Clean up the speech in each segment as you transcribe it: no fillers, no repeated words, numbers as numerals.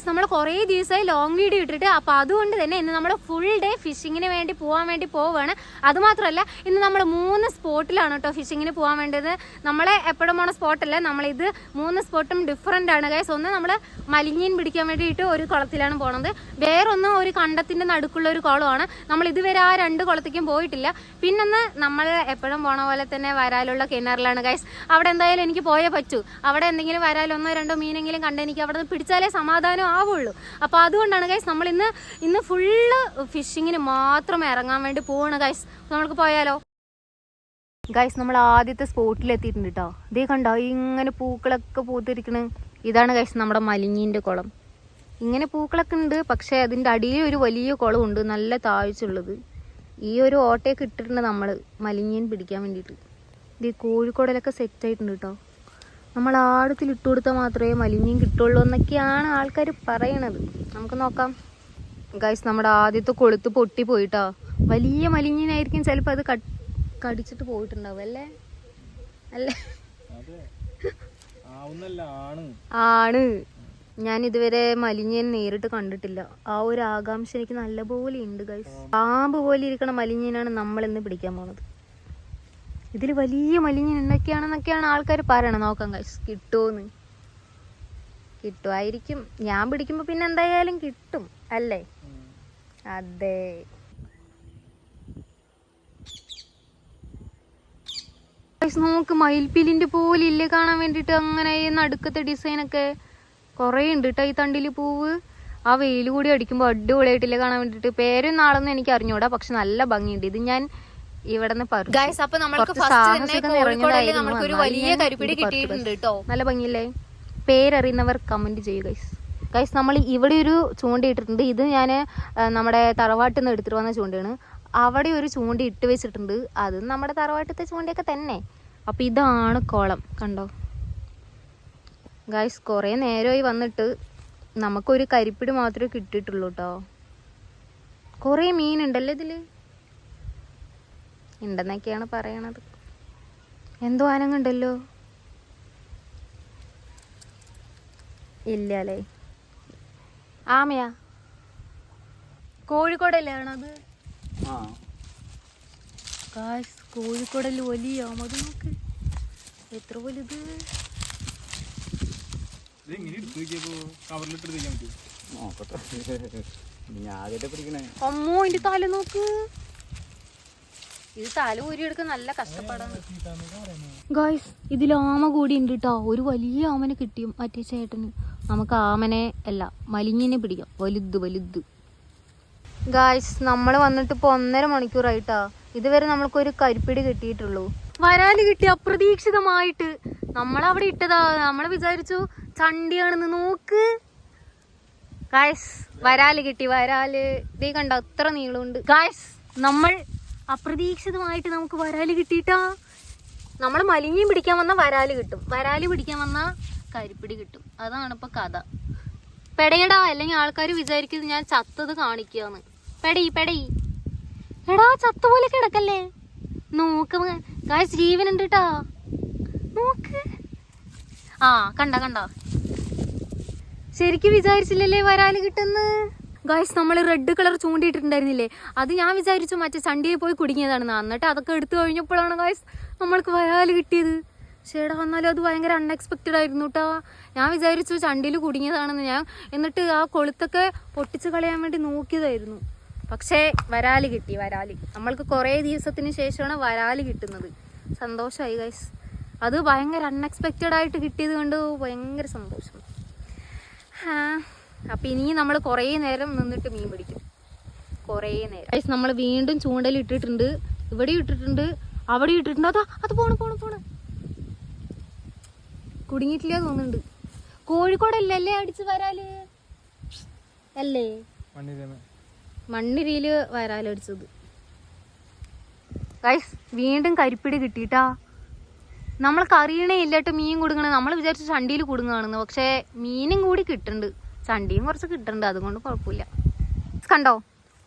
Guys നമ്മൾ കുറേ ദിവസമായി ലോങ് വീഡിയോ ഇട്ടിട്ട്. അപ്പോൾ അതുകൊണ്ട് തന്നെ ഇന്ന് നമ്മൾ ഫുൾ ഡേ ഫിഷിങ്ങിന് വേണ്ടി പോകാൻ വേണ്ടി പോവുകയാണ്. അതുമാത്രമല്ല ഇന്ന് നമ്മൾ 3 സ്പോട്ടിലാണ് കേട്ടോ ഫിഷിങ്ങിന് പോകാൻ വേണ്ടത്. നമ്മളെ എപ്പോഴും പോണ സ്പോട്ടല്ല, നമ്മളിത് 3 സ്പോട്ടും ഡിഫറൻ്റ് ആണ് ഗൈസ്. ഒന്ന് നമ്മൾ മലിഞ്ഞീൻ പിടിക്കാൻ വേണ്ടിയിട്ട് ഒരു കുളത്തിലാണ് പോണത്, വേറൊന്ന് ഒരു കണ്ടത്തിൻ്റെ നടുക്കുള്ള ഒരു കുളമാണ്. നമ്മൾ ഇതുവരെ ആ 2 കുളത്തേക്കും പോയിട്ടില്ല. പിന്നൊന്ന് നമ്മൾ എപ്പോഴും പോണ പോലെ തന്നെ വരാലുള്ള കിണറിലാണ് ഗൈസ്. അവിടെ എന്തായാലും എനിക്ക് പോയേ പറ്റൂ. അവിടെ എന്തെങ്കിലും വരാൽ 1-2 മീനെങ്കിലും കണ്ട് എനിക്ക് അവിടെ നിന്ന് പിടിച്ചാലേ സമാധാനം ആവുള്ളൂ. അപ്പോൾ അതുകൊണ്ടാണ് ഗൈസ് നമ്മൾ ഇന്ന് ഫുള്ള് ഫിഷിങ്ങിന് മാത്രം ഇറങ്ങാൻ വേണ്ടി പോവാണ് ഗൈസ്. നമുക്ക് പോയാലോ ഗൈസ്? നമ്മൾ ആദ്യത്തെ സ്പോട്ടിൽ എത്തിയിട്ടുണ്ട് കേട്ടോ. ഇതേ കണ്ടോ, ഇങ്ങനെ പൂക്കളൊക്കെ പൂത്തിരിക്കണ്. ഇതാണ് ഗൈസ് നമ്മുടെ മലിഞ്ഞീൻ്റെ കുളം. ഇങ്ങനെ പൂക്കളൊക്കെ ഉണ്ട്, പക്ഷേ അതിൻ്റെ അടിയിൽ ഒരു വലിയ കുളമുണ്ട്, നല്ല താഴ്ചയുള്ളത്. ഈ ഒരു ഓട്ടയൊക്കെ ഇട്ടിട്ടുണ്ട് നമ്മൾ മലിഞ്ഞീൻ പിടിക്കാൻ വേണ്ടിയിട്ട്. ഇത് കോഴിക്കോടിലൊക്കെ സെറ്റ് ആയിട്ടുണ്ട് കേട്ടോ. നമ്മൾ ആഴത്തിൽ ഇട്ട് കൊടുത്താൽ മാത്രമേ മലിഞ്ഞീൻ കിട്ടുള്ളൂ എന്നൊക്കെയാണ് ആൾക്കാർ പറയണത്. നമുക്ക് നോക്കാം ഗൈസ്. നമ്മുടെ ആദ്യത്തെ കൊളുത്ത് പൊട്ടി പോയിട്ടോ. വലിയ മലിഞ്ഞീനായിരിക്കും ചിലപ്പോൾ, അത് കടിച്ചിട്ട് പോയിട്ടുണ്ടാവും അല്ലേ? അല്ലേ? ആണ്. ഞാൻ ഇതുവരെ മലിഞ്ഞീൻ നേരിട്ട് കണ്ടിട്ടില്ല. ആ ഒരു ആകാംക്ഷ എനിക്ക് നല്ലപോലെ ഉണ്ട് ഗൈസ്. പാമ്പ് പോലെ ഇരിക്കണ മലിഞ്ഞീനാണ് നമ്മൾ ഇന്ന് പിടിക്കാൻ പോകുന്നത്. ഇതിൽ വലിയ മലിഞ്ഞീൻ എന്തൊക്കെയാണെന്നൊക്കെയാണ് ആൾക്കാർ പറയണത്. നോക്കാം ഗൈസ്, കിട്ടുമോന്ന്. കിട്ടുമായിരിക്കും. ഞാൻ പിടിക്കുമ്പോൾ പിന്നെ എന്തായാലും കിട്ടും അല്ലേ? അതെ. നോക്ക്, മയിൽപ്പീലിന്റെ പോലെ ഇല്ലേ കാണാൻ വേണ്ടിട്ട്. അങ്ങനെ നടുക്കത്തെ ഡിസൈനൊക്കെ കുറേ ഉണ്ട് കേട്ടോ ഈ തണ്ടില് പൂവ്. ആ വെയിൽ കൂടി അടിക്കുമ്പോൾ അടിപൊളിയായിട്ടില്ലേ കാണാൻ വേണ്ടിട്ട്. പേരും നാളൊന്നും എനിക്ക് അറിഞ്ഞൂടാ, പക്ഷെ നല്ല ഭംഗിയുണ്ട്. ഇത് ഞാൻ ഇവിടെ നല്ല ഭംഗിയില്ലേ? പേരറിയുന്നവർ കമന്റ് ചെയ്യൂ ഗൈസ്. ഗൈസ് നമ്മൾ ഇവിടെ ഒരു ചൂണ്ടയിട്ടിട്ടുണ്ട്. ഇത് ഞാൻ നമ്മുടെ തറവാട്ടിൽ നിന്ന് എടുത്തിട്ട് വന്ന ചൂണ്ടയാണ്. അവിടെ ഒരു ചൂണ്ട ഇട്ട് വെച്ചിട്ടുണ്ട്, അത് നമ്മുടെ തറവാട്ടത്തെ ചൂണ്ടയൊക്കെ തന്നെ. അപ്പൊ ഇതാണ് കുളം, കണ്ടോ ഗൈസ്. കുറേ നേരമായി വന്നിട്ട് നമുക്കൊരു കരിപ്പിടി മാത്രമേ കിട്ടിയിട്ടുള്ളൂ കേട്ടോ. കുറേ മീനുണ്ടല്ലോ ഇതില്, ഉണ്ടെന്നൊക്കെയാണ് പറയണത്. എന്തോ അനങ്ങുണ്ടല്ലോ. ഇല്ല അല്ലേ? ആമയാ? കോഴിക്കോടല്ലേ ആണത്? കോഴിക്കോടല് വലിയ ആമ. അത് നോക്ക് എത്ര വലുത്. അമ്മോ, ഇതിന്റെ തല നോക്ക്. ഇത് തല ഊരിയെടുക്കാൻ നല്ല കഷ്ടപ്പാടാണ് ഗായ്സ്. ഇതിൽ ആമ കൂടി ഉണ്ട് കേട്ടോ. ഒരു വലിയ ആമനെ കിട്ടിയും മറ്റേ ചേട്ടന്. നമുക്ക് ആമനെ അല്ല മലിഞ്ഞിനെ പിടിക്കാം. വലുത് ഗായ്സ്. നമ്മൾ വന്നിട്ട് ഇപ്പോൾ 1.5 മണിക്കൂറായിട്ടാ. ഇതുവരെ നമ്മൾക്കൊരു കരിപ്പിടി കിട്ടിയിട്ടുള്ളൂ. വരാല് കിട്ടി അപ്രതീക്ഷിതമായിട്ട്. നമ്മളവിടെ ഇട്ടതാ. നമ്മൾ വിചാരിച്ചു ചണ്ടിയാണെന്ന്. നോക്ക് ഗായ്സ്, വരാല് കിട്ടി. വരാല് ഇതേ കണ്ടോ, അത്ര നീളമുണ്ട് ഗായ്സ്. നമ്മൾ അപ്രതീക്ഷിതമായിട്ട് നമുക്ക് വരാല് കിട്ടിയിട്ടാ. നമ്മൾ മലിഞ്ഞീൻ പിടിക്കാൻ വന്ന വരാല് കിട്ടും, വരാല് പിടിക്കാൻ വന്ന കരിപ്പിടി കിട്ടും. അതാണ് ഇപ്പൊ കഥ. പെടയടാ, അല്ലെങ്കിൽ ആൾക്കാർ വിചാരിക്കുന്നത് ഞാൻ ചത്തത് കാണിക്കാന്ന്. പെടയി എടാ, ചത്ത പോലെ കിടക്കല്ലേ. നോക്ക് ഗായ്സ്, ജീവനുണ്ട് കേട്ടാ. നോക്ക്. ആ കണ്ട ശരിക്കും വിചാരിച്ചില്ലല്ലേ വരാല് കിട്ടുന്ന് ഗായ്സ്. നമ്മൾ റെഡ് കളർ ചൂണ്ടിയിട്ടുണ്ടായിരുന്നില്ലേ, അത് ഞാൻ വിചാരിച്ചു മറ്റേ ചണ്ടിയിൽ പോയി കുടുങ്ങിയതാണെന്ന്. എന്നിട്ട് അതൊക്കെ എടുത്തു കഴിഞ്ഞപ്പോഴാണ് ഗായ്സ് നമ്മൾക്ക് വരാല് കിട്ടിയത്. ചേടാ, വന്നാലും അത് ഭയങ്കര അൺഎക്സ്പെക്റ്റഡ് ആയിരുന്നു കേട്ടോ. ഞാൻ വിചാരിച്ചു ചണ്ടിയിൽ കുടുങ്ങിയതാണെന്ന്. ഞാൻ എന്നിട്ട് ആ കൊളുത്തൊക്കെ പൊട്ടിച്ച് കളയാൻ വേണ്ടി നോക്കിയതായിരുന്നു. പക്ഷേ വരാല് കിട്ടി. വരാല് നമ്മൾക്ക് കുറേ ദിവസത്തിന് ശേഷമാണ് വരാല് കിട്ടുന്നത്. സന്തോഷമായി ഗായ്സ്. അത് ഭയങ്കര അൺഎക്സ്പെക്റ്റഡ് ആയിട്ട് കിട്ടിയത് കൊണ്ട് ഭയങ്കര സന്തോഷം. അപ്പം ഇനി നമ്മൾ കുറേ നേരം നിന്നിട്ട് മീൻ പിടിക്കും. കുറേ നേരം ഗൈസ്. നമ്മൾ വീണ്ടും ചൂണ്ടയിൽ ഇട്ടിട്ടുണ്ട്. ഇവിടെ ഇട്ടിട്ടുണ്ട്, അവിടെ ഇട്ടിട്ടുണ്ട്. അത് പോണ് കുടുങ്ങിയിട്ടില്ല തോന്നുന്നുണ്ട്. കോഴിക്കോടല്ലേ അടിച്ച് വരാല് അല്ലേ? മണ്ണിരിയില് വരാലടിച്ചത് ഗൈസ്. വീണ്ടും കരിപ്പിടി കിട്ടിയിട്ടാ. നമ്മൾക്ക് അറിയണേ ഇല്ലട്ടോ മീൻ കുടുങ്ങണേ. നമ്മൾ വിചാരിച്ചു ചണ്ടിയിൽ കുടുങ്ങുകയാണെന്ന്, പക്ഷേ മീനും കൂടി കിട്ടുന്നുണ്ട്, ചണ്ടിയും കുറച്ച് കിട്ടുന്നുണ്ട്. അതുകൊണ്ട് കുഴപ്പമില്ല. കണ്ടോ,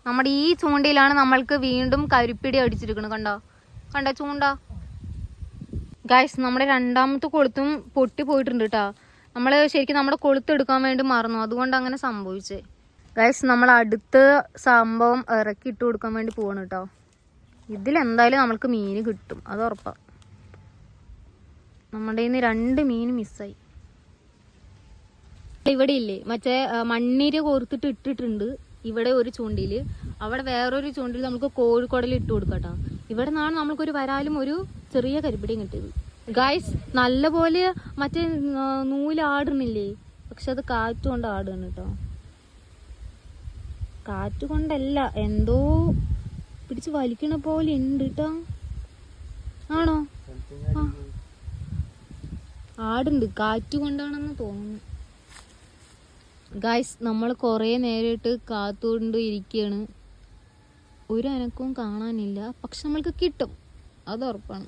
നമ്മുടെ ഈ ചൂണ്ടയിലാണ് നമ്മൾക്ക് വീണ്ടും കരിപ്പിടി അടിച്ചിരിക്കുന്നത്. കണ്ടോ ചൂണ്ട ഗൈസ്. നമ്മുടെ രണ്ടാമത്തെ കൊളുത്തും പൊട്ടി പോയിട്ടുണ്ട് കേട്ടോ. നമ്മൾ ശരിക്കും നമ്മുടെ കൊളുത്തെടുക്കാൻ വേണ്ടി മറന്നു, അതുകൊണ്ട് അങ്ങനെ സംഭവിച്ചേ. ഗൈസ് നമ്മൾ അടുത്ത സംഭവം ഇറക്കി ഇട്ട് കൊടുക്കാൻ വേണ്ടി പോവാണ് കേട്ടോ. ഇതിലെന്തായാലും നമ്മൾക്ക് മീൻ കിട്ടും, അത് ഉറപ്പാണ്. നമ്മുടെ കയ്യിൽ നിന്ന് 2 മീൻ മിസ്സായി. ഇവിടെ ഇല്ലേ മറ്റേ മണ്ണീര് കോർത്തിട്ട് ഇട്ടിട്ടുണ്ട് ഇവിടെ ഒരു ചൂണ്ടിയിൽ, അവിടെ വേറൊരു ചൂണ്ടിൽ നമുക്ക് കോഴിക്കോടൽ ഇട്ട് കൊടുക്കാം കേട്ടോ. ഇവിടെ നിന്നാണ് നമ്മൾക്കൊരു വരാലും ഒരു ചെറിയ കരിപ്പിടിയും കിട്ടിയത്. ഗൈസ് നല്ല പോലെ മറ്റേ നൂലാടുന്നില്ലേ, പക്ഷെ അത് കാറ്റ് കൊണ്ട് ആടുകയാണ് കേട്ടോ. കാറ്റ് കൊണ്ടല്ല, എന്തോ പിടിച്ച് വലിക്കണ പോലെ ഉണ്ട് കേട്ടോ. ആണോ? ആടുണ്ട്, കാറ്റ് കൊണ്ടാണെന്ന് തോന്നുന്നു. ഗൈസ് നമ്മൾ കുറേ നേരിട്ട് കാത്തുകൊണ്ട് ഇരിക്കുകയാണ്, ഒരു അനക്കവും കാണാനില്ല. പക്ഷെ നമ്മൾക്ക് കിട്ടും, അത് ഉറപ്പാണ്.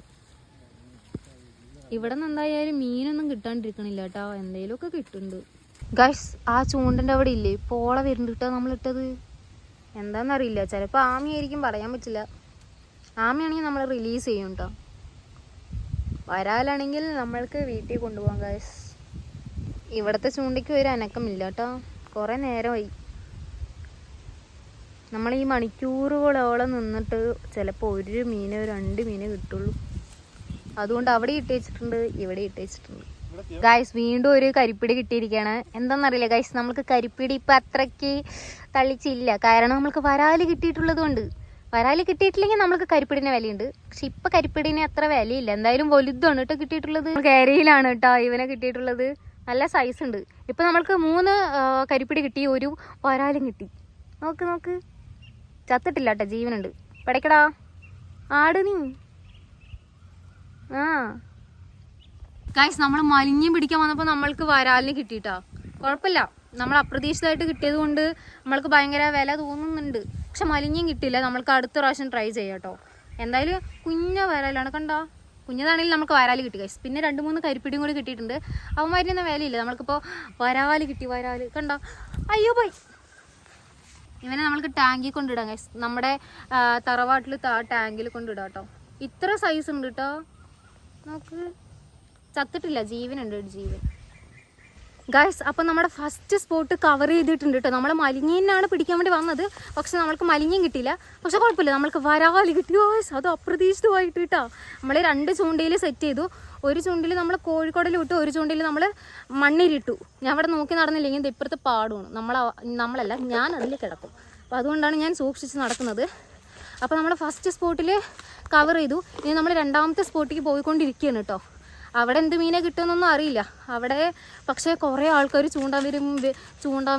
ഇവിടെ നിന്ന് എന്തായാലും മീനൊന്നും കിട്ടാണ്ടിരിക്കണില്ല കേട്ടോ, എന്തെങ്കിലുമൊക്കെ കിട്ടുന്നുണ്ട്. ഗൈസ് ആ ചൂണ്ടൻ്റെ അവിടെ ഇല്ലേ പോള വരുന്നുണ്ട് കേട്ടോ നമ്മളിട്ടത്. എന്താണെന്നറിയില്ല, ചിലപ്പോൾ ആമയായിരിക്കും, പറയാൻ പറ്റില്ല. ആമയാണെങ്കിൽ നമ്മൾ റിലീസ് ചെയ്യും കേട്ടോ. വരാലാണെങ്കിൽ നമ്മൾക്ക് വീട്ടിൽ കൊണ്ടുപോകാം ഗൈസ്. ഇവിടുത്തെ ചൂണ്ടയ്ക്ക് ഒരു അനക്കമില്ല കേട്ടോ, കുറേ നേരമായി. നമ്മൾ ഈ മണിക്കൂറുകളോളം നിന്നിട്ട് ചിലപ്പോൾ 1 മീനോ 2 മീനോ കിട്ടുള്ളൂ. അതുകൊണ്ട് അവിടെ ഇട്ട് വെച്ചിട്ടുണ്ട്, ഇവിടെ ഇട്ട് വെച്ചിട്ടുണ്ട്. ഗൈസ് വീണ്ടും ഒരു കരിപ്പിടി കിട്ടിയിരിക്കുകയാണ്. എന്താണെന്നറിയില്ല ഗൈസ്, നമുക്ക് കരിപ്പിടി ഇപ്പം അത്രയ്ക്ക് തളിച്ചില്ല, കാരണം നമ്മൾക്ക് വരാല് കിട്ടിയിട്ടുള്ളത് കൊണ്ട്. വരാല് കിട്ടിയിട്ടില്ലെങ്കിൽ നമ്മൾക്ക് കരിപ്പിടിന് വിലയുണ്ട്, പക്ഷെ ഇപ്പം കരിപ്പിടിന് അത്ര വിലയില്ല. എന്തായാലും വലുതാണ് കേട്ടോ കിട്ടിയിട്ടുള്ളത്, കേരയിലാണ് കേട്ടോ ഇവനെ കിട്ടിയിട്ടുള്ളത്. നല്ല സൈസ് ഉണ്ട്. ഇപ്പം നമ്മൾക്ക് 3 കരിപ്പിടി കിട്ടി, ഒരു വരാലും കിട്ടി. നോക്ക് ചത്തിട്ടില്ല കേട്ടോ, ജീവനുണ്ട്. പടയ്ക്കടാ ആട് നീ. ഗൈസ് നമ്മൾ മലിഞ്ഞും പിടിക്കാൻ വന്നപ്പോൾ നമ്മൾക്ക് വരാലിന് കിട്ടിയിട്ടാ. കുഴപ്പമില്ല, നമ്മൾ അപ്രതീക്ഷിതമായിട്ട് കിട്ടിയത് കൊണ്ട് നമ്മൾക്ക് ഭയങ്കര വില തോന്നുന്നുണ്ട്. പക്ഷെ മലിഞ്ഞും കിട്ടില്ല, നമ്മൾക്ക് അടുത്ത പ്രാവശ്യം ട്രൈ ചെയ്യാം കേട്ടോ. എന്തായാലും കുഞ്ഞ വരാലാണ്, കണ്ടോ? കുഞ്ഞതാണെങ്കിൽ നമുക്ക് വരാൽ കിട്ടി ഗൈസ്. പിന്നെ 2-3 കരിപ്പിടിയും കൂടി കിട്ടിയിട്ടുണ്ട്. അവന്മാരിനൊന്നും വിലയില്ല, നമ്മൾക്കിപ്പോൾ വരാല് കിട്ടി. വരാല് കണ്ടോ? അയ്യോ പോയി. ഇവനെ നമ്മൾക്ക് ടാങ്കിൽ കൊണ്ടിടാം ഗൈസ്, നമ്മുടെ തറവാട്ടിൽ ടാങ്കിൽ കൊണ്ടിടാം കേട്ടോ. ഇത്ര സൈസ് ഉണ്ട് കേട്ടോ, നോക്ക്. ചത്തിട്ടില്ല, ജീവനുണ്ട്, ഒരു ജീവൻ. ഗൈസ് അപ്പം നമ്മുടെ ഫസ്റ്റ് സ്പോട്ട് കവർ ചെയ്തിട്ടുണ്ട് കേട്ടോ. നമ്മൾ മലിഞ്ഞീനാണ് പിടിക്കാൻ വേണ്ടി വന്നത്, പക്ഷെ നമ്മൾക്ക് മലിഞ്ഞും കിട്ടിയില്ല. പക്ഷെ കുഴപ്പമില്ല, നമ്മൾക്ക് വരാല് കിട്ടി ഗൈസ്, അത് അപ്രതീക്ഷിതമായിട്ട് കേട്ടോ. നമ്മൾ 2 ചൂണ്ടയിൽ സെറ്റ് ചെയ്തു. ഒരു ചൂണ്ടിൽ നമ്മൾ കോഴിക്കോടൽ വിട്ടു, ഒരു ചൂണ്ടിൽ നമ്മൾ മണ്ണിരിട്ടു. ഞാൻ അവിടെ നോക്കി നടന്നില്ലെങ്കിൽ ഇത് ഇപ്പുറത്തെ പാടുമാണ്. നമ്മളല്ല, ഞാൻ അതിൽ കിടക്കും. അപ്പോൾ അതുകൊണ്ടാണ് ഞാൻ സൂക്ഷിച്ച് നടക്കുന്നത്. അപ്പോൾ നമ്മൾ ഫസ്റ്റ് സ്പോട്ടിൽ കവർ ചെയ്തു. ഇനി നമ്മൾ 2ാമത്തെ സ്പോട്ടിലേക്ക് പോയിക്കൊണ്ടിരിക്കുകയാണ് കേട്ടോ. അവിടെ എന്ത് മീനെ കിട്ടുമെന്നൊന്നും അറിയില്ല. അവിടെ പക്ഷേ കുറേ ആൾക്കാർ ചൂണ്ടാൻ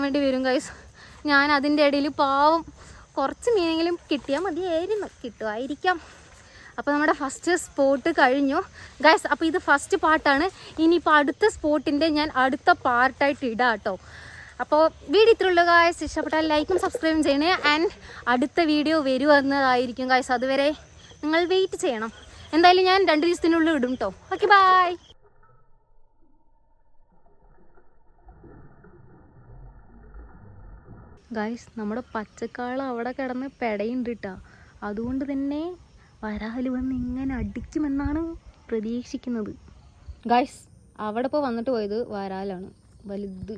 വേണ്ടി വരും ഗൈസ്. ഞാൻ അതിൻ്റെ ഇടയിൽ പാവം കുറച്ച് മീനെങ്കിലും കിട്ടിയാൽ മതിയായിരുന്നു, കിട്ടുമായിരിക്കാം. അപ്പോൾ നമ്മുടെ ഫസ്റ്റ് സ്പോട്ട് കഴിഞ്ഞു ഗൈസ്. അപ്പോൾ ഇത് ഫസ്റ്റ് പാർട്ടാണ്. ഇനിയിപ്പോൾ അടുത്ത സ്പോട്ടിൻ്റെ ഞാൻ അടുത്ത പാർട്ടായിട്ട് ഇടാം കേട്ടോ. അപ്പോൾ വീഡിയോ ഇത്രയുള്ളൂ ഗൈസ്. ഇഷ്ടപ്പെട്ടാൽ ലൈക്കും സബ്സ്ക്രൈബും ചെയ്യണേ. ആൻഡ് അടുത്ത വീഡിയോ വരുന്നതായിരിക്കും ഗൈസ്, അതുവരെ നിങ്ങൾ വെയിറ്റ് ചെയ്യണം. എന്തായാലും ഞാൻ 2 ദിവസത്തിനുള്ളിൽ ഇടും കേട്ടോ. Okay bye. ഗൈസ് നമ്മുടെ പച്ചക്കാള അവിടെ കിടന്ന് പെടയുണ്ട് കേട്ടോ. അതുകൊണ്ട് തന്നെ വരാല് വന്ന് ഇങ്ങനെ അടിക്കുമെന്നാണ് പ്രതീക്ഷിക്കുന്നത്. ഗൈസ് അവിടെ ഇപ്പോൾ വന്നിട്ട് പോയത് വരാലാണ്, വലുത്.